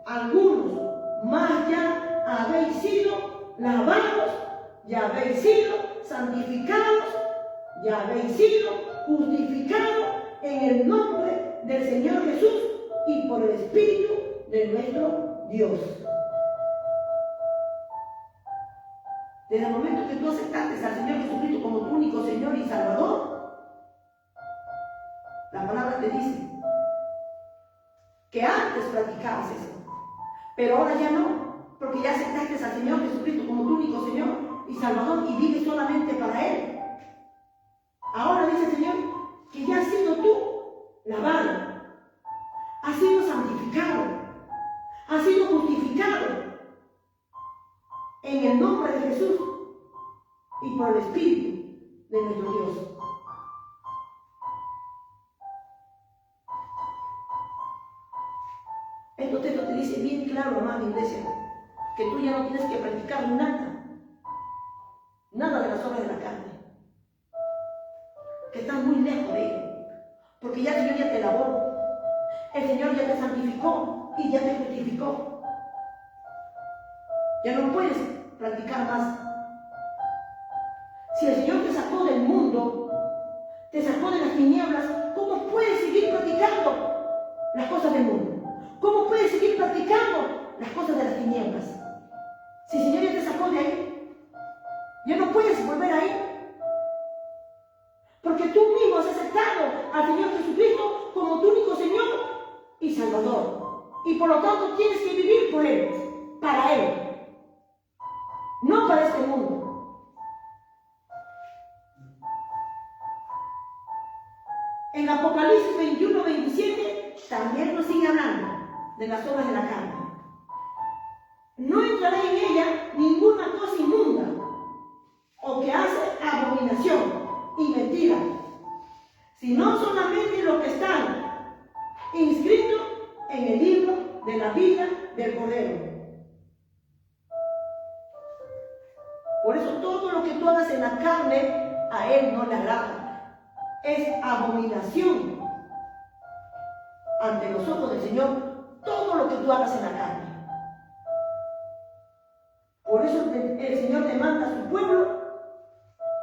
algunos, mas ya habéis sido lavados, ya habéis sido santificados, ya habéis sido justificados en el nombre del Señor Jesús y por el Espíritu de nuestro Dios. Desde el momento que tú aceptaste al Señor Jesucristo como tu único Señor y Salvador, la palabra te dice que antes practicabas eso, pero ahora ya no, porque ya aceptaste al Señor Jesucristo como tu único Señor y Salvador y vives solamente para Él. Ahora dice el Señor que ya has sido tú lavado, has sido santificado, has sido justificado en el nombre de Jesús y por el Espíritu de nuestro Dios. Estos textos te dicen bien claro, amada iglesia, que tú ya no tienes que practicar nada de las obras de la carne, que estás muy lejos de ello, porque ya el Señor ya te lavó, el Señor ya te santificó y ya te justificó. Ya no puedes practicar más. Si el Señor te sacó del mundo, te sacó de las tinieblas, ¿cómo puedes seguir practicando las cosas del mundo? ¿Cómo puedes seguir practicando las cosas de las tinieblas? Si el Señor ya te sacó de ahí, ya no puedes volver ahí. Porque tú mismo has aceptado al Señor Jesucristo como tu único Señor y Salvador. Y por lo tanto tienes que vivir por Él, para Él, no para este mundo. En Apocalipsis 21-27 también nos sigue hablando de las obras de la carne. No entrará en ella ninguna cosa inmunda o que hace abominación y mentira, sino solamente los que están inscritos en el libro de la vida del Cordero. Por eso todo lo que tú hagas en la carne a Él no le agrada. Es abominación ante los ojos del Señor todo lo que tú hagas en la carne. Por eso el Señor demanda a su pueblo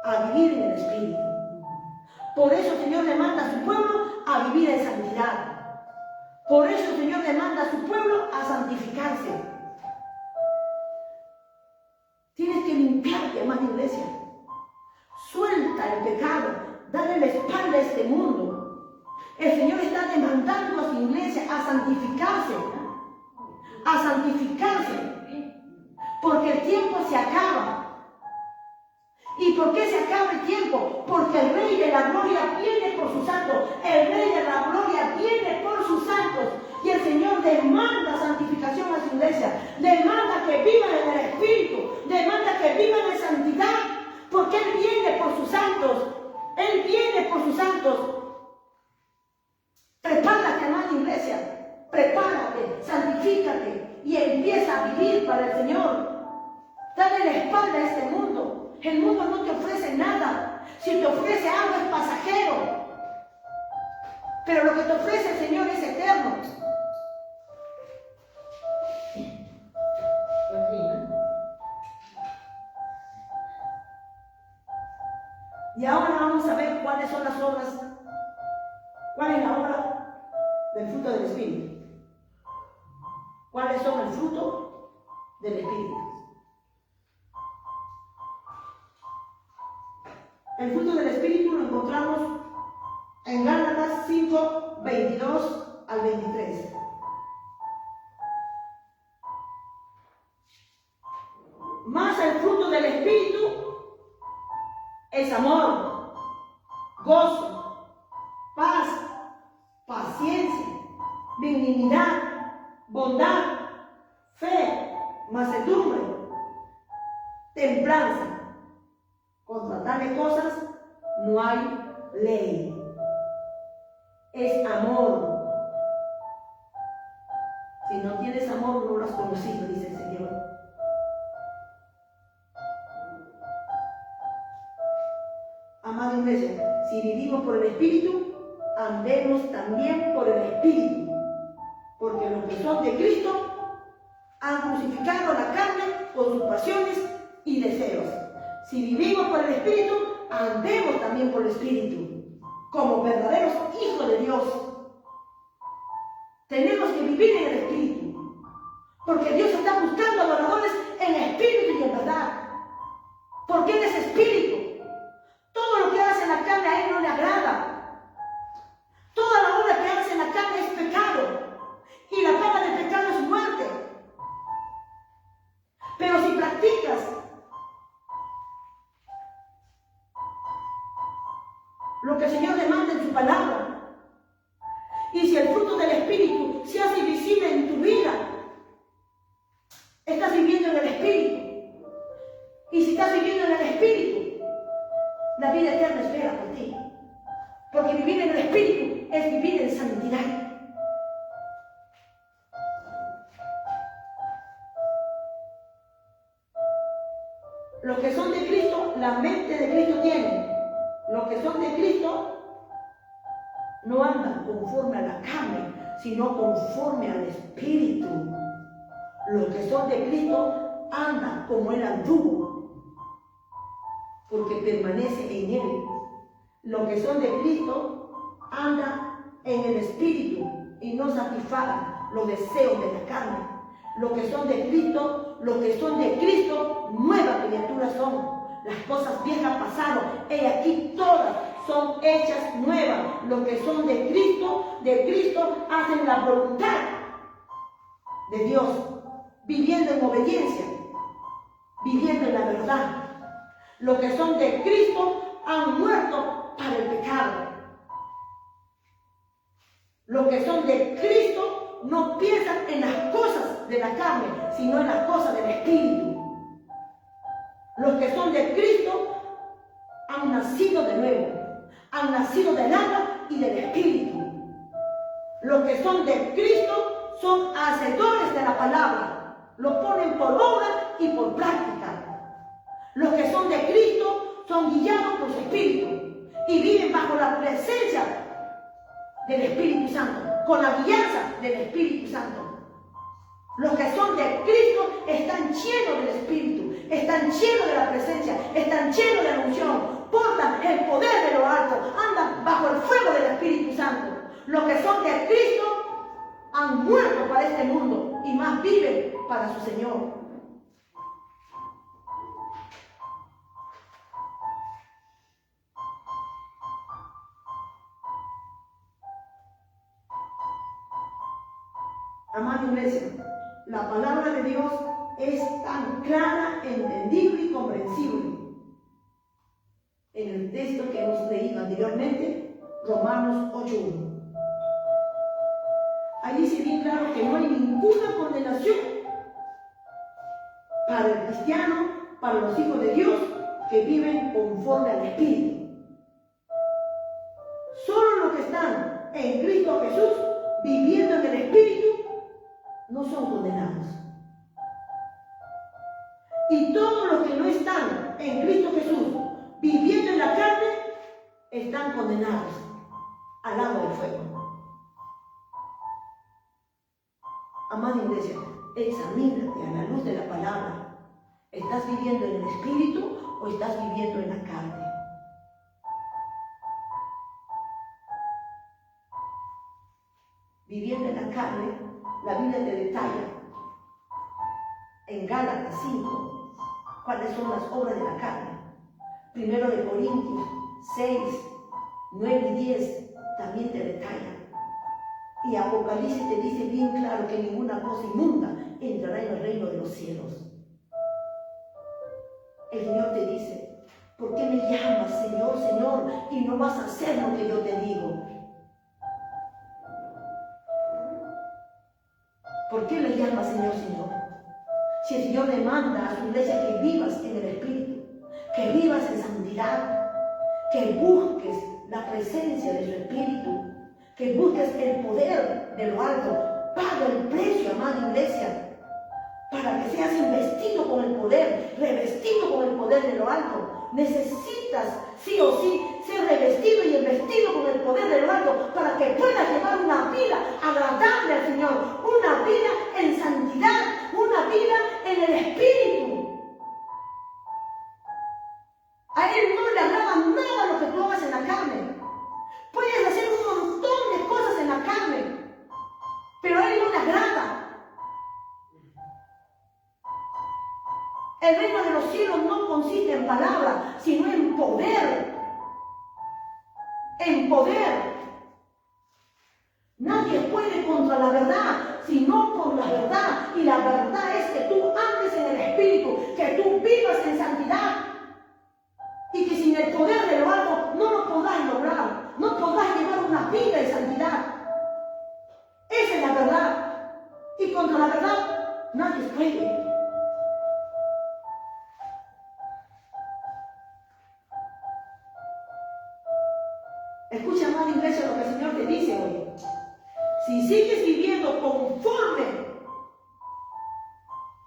a vivir en el Espíritu. Por eso el Señor demanda a su pueblo a vivir en santidad. Por eso el Señor demanda a su pueblo a santificarse. Tienes que limpiarte, amada iglesia. Suelta el pecado. Dale la espalda a este mundo. El Señor está demandando a su iglesia a santificarse. A santificarse. Porque el tiempo se acaba. ¿Y por qué se acaba el tiempo? Porque el Rey de la Gloria viene por sus santos. El Rey de la Gloria viene por sus santos. Y el Señor demanda santificación a su iglesia. Demanda que vivan en el Espíritu. Demanda que vivan en santidad. Porque Él viene por sus santos. Él viene por sus santos. Prepárate, amada iglesia. Prepárate, santifícate y empieza a vivir para el Señor. Dale la espalda a este mundo. El mundo no te ofrece nada. Si te ofrece algo es pasajero. Pero lo que te ofrece el Señor es eterno. Y ahora vamos a ver cuáles son las obras. ¿Cuál es la obra del fruto del Espíritu? ¿Cuáles son el fruto del Espíritu? El fruto del Espíritu lo encontramos en Gálatas 5, 22 al 23. Mas el fruto del Espíritu es amor, gozo, paz, paciencia, benignidad, bondad, fe, mansedumbre, templanza. Contra tales cosas no hay ley. Es amor. Si no tienes amor, no lo has conocido, dice el Señor. Amada iglesia, si vivimos por el Espíritu, andemos también por el Espíritu. Porque los que son de Cristo han crucificado la carne con sus pasiones y deseos. Si vivimos por el Espíritu, andemos también por el Espíritu, como verdaderos hijos de Dios. Tenemos que vivir en el Espíritu, porque Dios está buscando adoradores en espíritu y en verdad, porque Él es Espíritu. Todo lo que hace en la carne a Él no le agrada. Toda la obra que hace en la carne es pecado, y la paga del pecado es muerte. Pero si practicas lo que el Señor demanda en su palabra, y si el fruto del Espíritu se hace visible en tu vida, estás viviendo en el Espíritu. santidad. Los que son de Cristo, la mente de Cristo tienen. Los que son de Cristo no andan conforme a la carne, sino conforme al Espíritu. Los que son de Cristo andan como Él anduvo, porque permanece en Él. Los que son de Cristo andan en el Espíritu y no satisfagan los deseos de la carne. Los que son de Cristo, nuevas criaturas son. Las cosas viejas pasaron, he aquí todas son hechas nuevas. Los que son de Cristo hacen la voluntad de Dios, viviendo en obediencia, viviendo en la verdad. Los que son de Cristo han muerto para el pecado. Los que son de Cristo no piensan en las cosas de la carne, sino en las cosas del Espíritu. Los que son de Cristo han nacido de nuevo, han nacido del agua y del Espíritu. Los que son de Cristo son hacedores de la palabra, lo ponen por obra y por práctica. Los que son de Cristo son guiados por su Espíritu y viven bajo la presencia del Espíritu Santo, con la guianza del Espíritu Santo. Los que son de Cristo están llenos del Espíritu, están llenos de la presencia, están llenos de la unción, portan el poder de lo alto, andan bajo el fuego del Espíritu Santo. Los que son de Cristo han muerto para este mundo y más viven para su Señor. Amada iglesia, la palabra de Dios es tan clara, entendible y comprensible. En el texto que hemos leído anteriormente, Romanos 8:1. Ahí dice bien claro que no hay ninguna condenación para el cristiano, para los hijos de Dios que viven conforme al Espíritu. Solo los que están en Cristo Jesús, viviendo en el Espíritu, no son condenados. Y todos los que no están en Cristo Jesús, viviendo en la carne, están condenados al lago del fuego. Amada iglesia, examínate a la luz de la palabra. ¿Estás viviendo en el Espíritu o estás viviendo en la carne? Viviendo en la carne, la Biblia te detalla en Gálatas 5 cuáles son las obras de la carne. 1 de Corintios 6, 9 y 10 también te detalla. Y Apocalipsis te dice bien claro que ninguna cosa inmunda entrará en el reino de los cielos. El Señor te dice, ¿por qué me llamas, Señor, Señor, y no vas a hacer lo que yo te digo? ¿Por qué le llamas Señor, Señor? Si el Señor demanda a su iglesia que vivas en el Espíritu, que vivas en santidad, que busques la presencia de su Espíritu, que busques el poder de lo alto. Paga el precio, amada iglesia, para que seas investido con el poder, revestido con el poder de lo alto. Necesitas, sí o sí, ser revestido y investido con el poder de lo alto para que puedas llevar una vida agradable al Señor, una vida en santidad, una vida en el Espíritu. A Él no le agrada nada lo que tú hagas en la carne. Puedes hacer un montón de cosas en la carne, pero a Él no le agrada. El reino de los cielos no consiste en palabras, sino en poder. En poder. Nadie puede contra la verdad, sino por la verdad. Y la verdad es que tú andes en el Espíritu, que tú vivas en santidad. Y que sin el poder de lo alto no lo podrás lograr. No podrás llevar una vida en santidad. Esa es la verdad. Y contra la verdad nadie puede. Escucha, amada iglesia, lo que el Señor te dice hoy. Si sigues viviendo conforme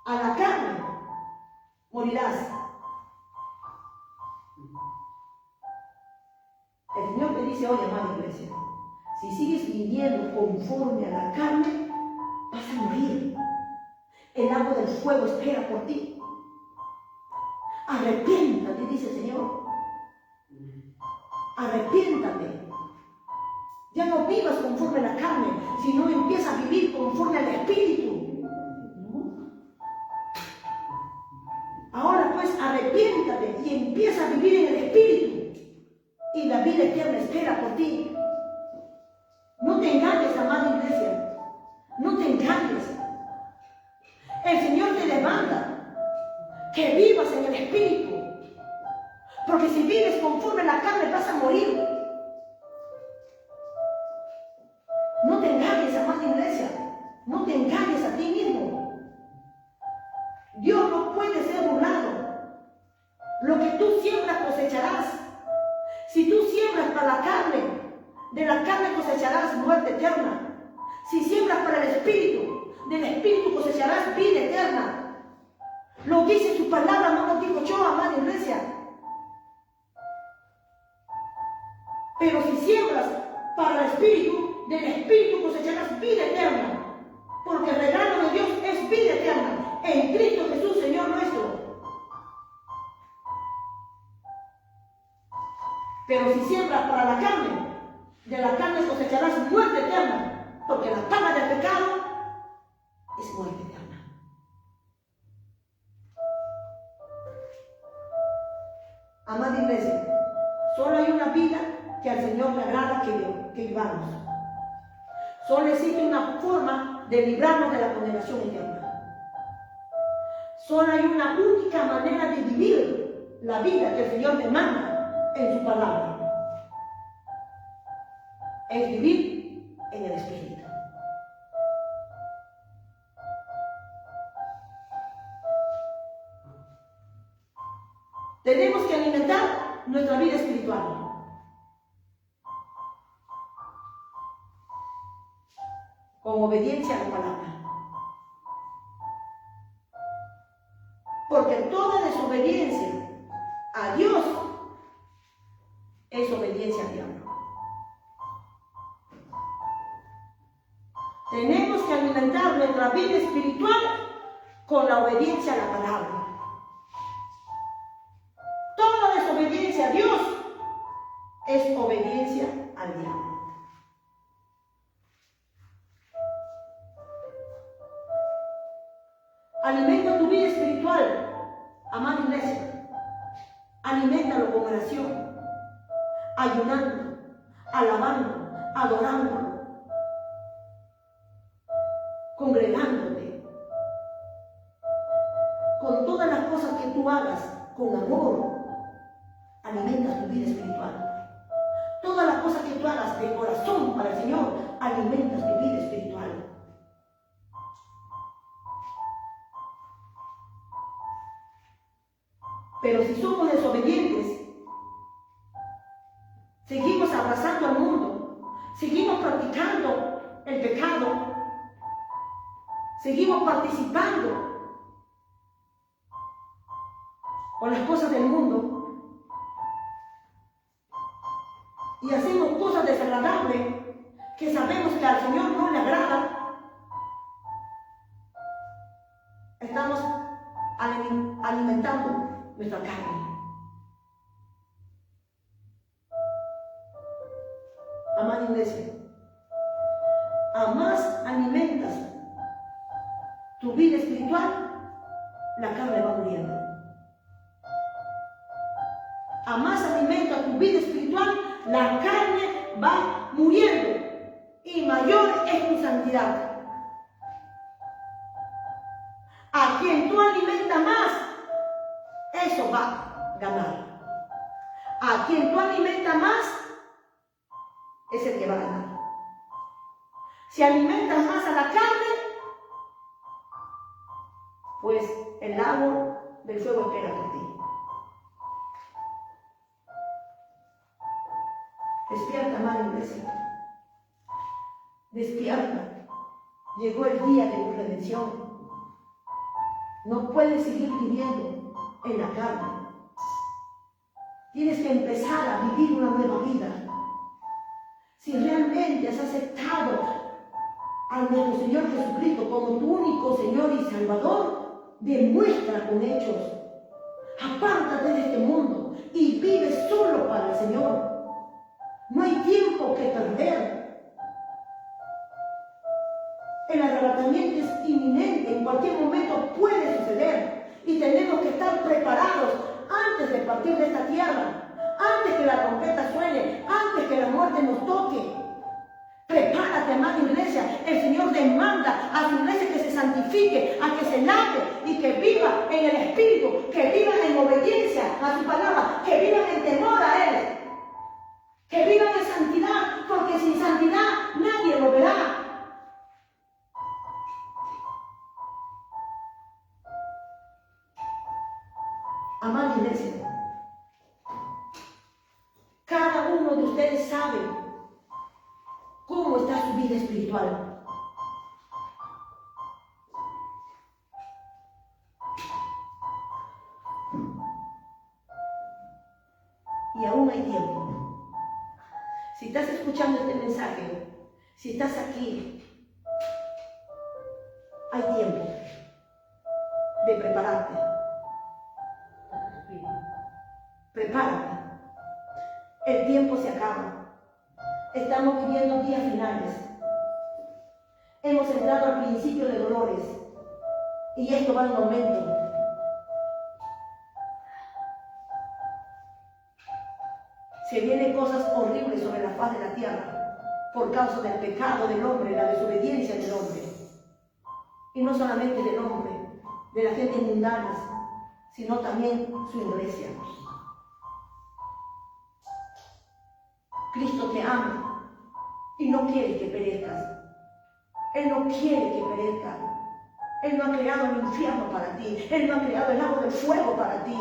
a la carne, morirás. El Señor te dice hoy, amada iglesia, si sigues viviendo conforme a la carne, vas a morir. El lago del fuego espera por ti. Arrepiéntate, dice el Señor. Arrepiéntate. Ya no vivas conforme a la carne, sino empieza a vivir conforme al Espíritu. Ahora pues arrepiéntate y empieza a vivir en el Espíritu. Y la vida eterna espera por ti. No te engañes, amada iglesia. No te engañes. El Señor te demanda que vivas en el Espíritu. Porque si vives conforme a la carne vas a morir. No te engañes, amada iglesia. No te engañes a ti mismo. Dios no puede ser burlado. Lo que tú siembras cosecharás. Si tú siembras para la carne, de la carne cosecharás muerte eterna. Si siembras para el Espíritu, del Espíritu cosecharás vida eterna. Lo dice su palabra, no lo digo yo, amada iglesia. Pero si siembras para el Espíritu, del Espíritu cosecharás vida eterna. Porque el regalo de Dios es vida eterna en Cristo Jesús, Señor nuestro. Pero si siembras para la carne, de la carne cosecharás muerte eterna. Porque la paga del pecado es muerte eterna. Amada iglesia, solo hay una vida que al Señor le agrada que vivamos. Solo existe una forma de librarnos de la condenación eterna. Solo hay una única manera de vivir la vida que el Señor demanda en su palabra. Es vivir en el Espíritu. Tenemos que alimentar nuestra vida espiritual. Con obediencia a la palabra. Porque toda desobediencia a Dios es obediencia al diablo. Tenemos que alimentar nuestra vida espiritual con la obediencia a la palabra. Toda desobediencia a Dios es obediencia al diablo. Alimenta tu vida espiritual, amada iglesia. Aliméntalo con oración, ayunando, alabando, adorándolo, congregándote. Con todas las cosas que tú hagas con amor, alimentas tu vida espiritual. Todas las cosas que tú hagas de corazón para el Señor, alimentas tu vida espiritual. Pero si somos desobedientes, seguimos abrazando al mundo, seguimos practicando el pecado, seguimos participando con las cosas del mundo y hacemos cosas desagradables que sabemos que al Señor no le agrada, estamos alimentando nuestra carne. Amada iglesia, a más alimentas tu vida espiritual, la carne va muriendo. A más alimentas tu vida espiritual, la carne va muriendo y mayor es tu santidad. A quien tú alimentas más, eso va a ganar. A quien tú alimentas más, es el que va a ganar. Si alimentas más a la carne, pues el lago del fuego espera por ti. Despierta, amada iglesia. Despierta. Llegó el día de tu redención. No puedes seguir viviendo en la carne. Tienes que empezar a vivir una nueva vida. Si realmente has aceptado a nuestro Señor Jesucristo como tu único Señor y Salvador, demuestra con hechos. Apártate de este mundo y vive solo para el Señor. No hay tiempo que perder. El arrebatamiento es inminente, en cualquier momento puede suceder y tenemos que estar preparados antes de partir de esta tierra, antes que la trompeta suene, antes que la muerte nos toque. Prepárate, amada iglesia. El Señor demanda a su iglesia que se santifique, a que se lave y que viva en el Espíritu, que viva en obediencia a su palabra, que vivan en temor a Él, que vivan en santidad, porque sin santidad nadie lo verá. Amada iglesia, cada uno de ustedes sabe cómo está su vida espiritual. Y aún hay tiempo. Si estás escuchando este mensaje, si estás aquí, hay tiempo de prepararte. Prepárate. El tiempo se acaba. Estamos viviendo días finales. Hemos entrado al principio de dolores y esto va en aumento. Se vienen cosas horribles sobre la faz de la tierra por causa del pecado del hombre, la desobediencia del hombre. Y no solamente del hombre, de la gente mundana, sino también su iglesia. Cristo te ama y no quiere que perezcas. Él no quiere que perezcas. Él no ha creado el infierno para ti. Él no ha creado el lago del fuego para ti.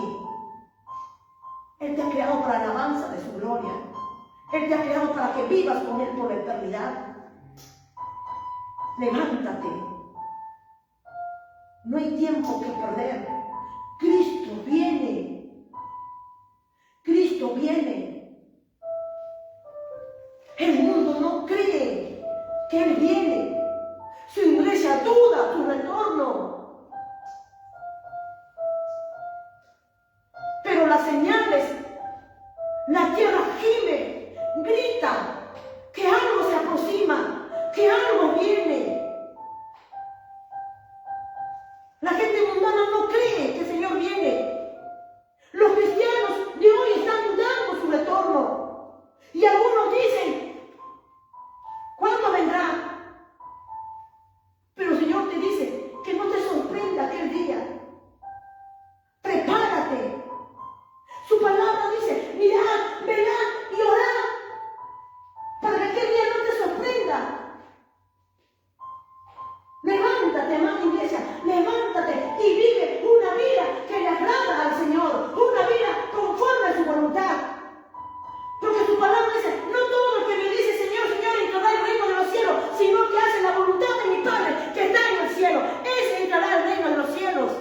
Él te ha creado para la alabanza de su gloria. Él te ha creado para que vivas con Él por la eternidad. Levántate. No hay tiempo que perder. Cristo viene. Cristo viene. El mundo no cree que Él viene. Su iglesia duda su retorno. Pero las señales, la tierra gime, grita que algo se aproxima, que algo viene. La gente mundana no cree que el Señor viene. Los cristianos de hoy están dudando su retorno. Y algunos dicen, ¿cuándo vendrá? Pero el Señor te dice que no te sorprenda aquel día. Prepárate. Su palabra dice, mirad, velad y orad para que aquel día no te sorprenda. Levántate, amada iglesia, levántate y vive una vida que le agrada al Señor, una vida conforme a su voluntad. Porque su palabra dice, no todo el que me dice Señor, Señor, entrará al reino de los cielos, sino que hace la voluntad de mi Padre que está en el cielo. Ese entrará al reino de los cielos.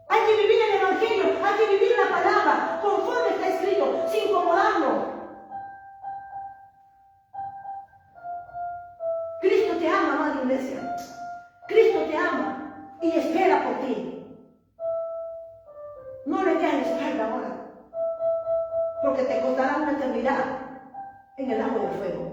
Hay que vivir el Evangelio, hay que vivir la palabra conforme está escrito, sin incomodarnos. Cristo te ama, amada iglesia. Cristo te ama y espera por ti. No le des la espalda ahora, porque te costará una eternidad en el lago del fuego.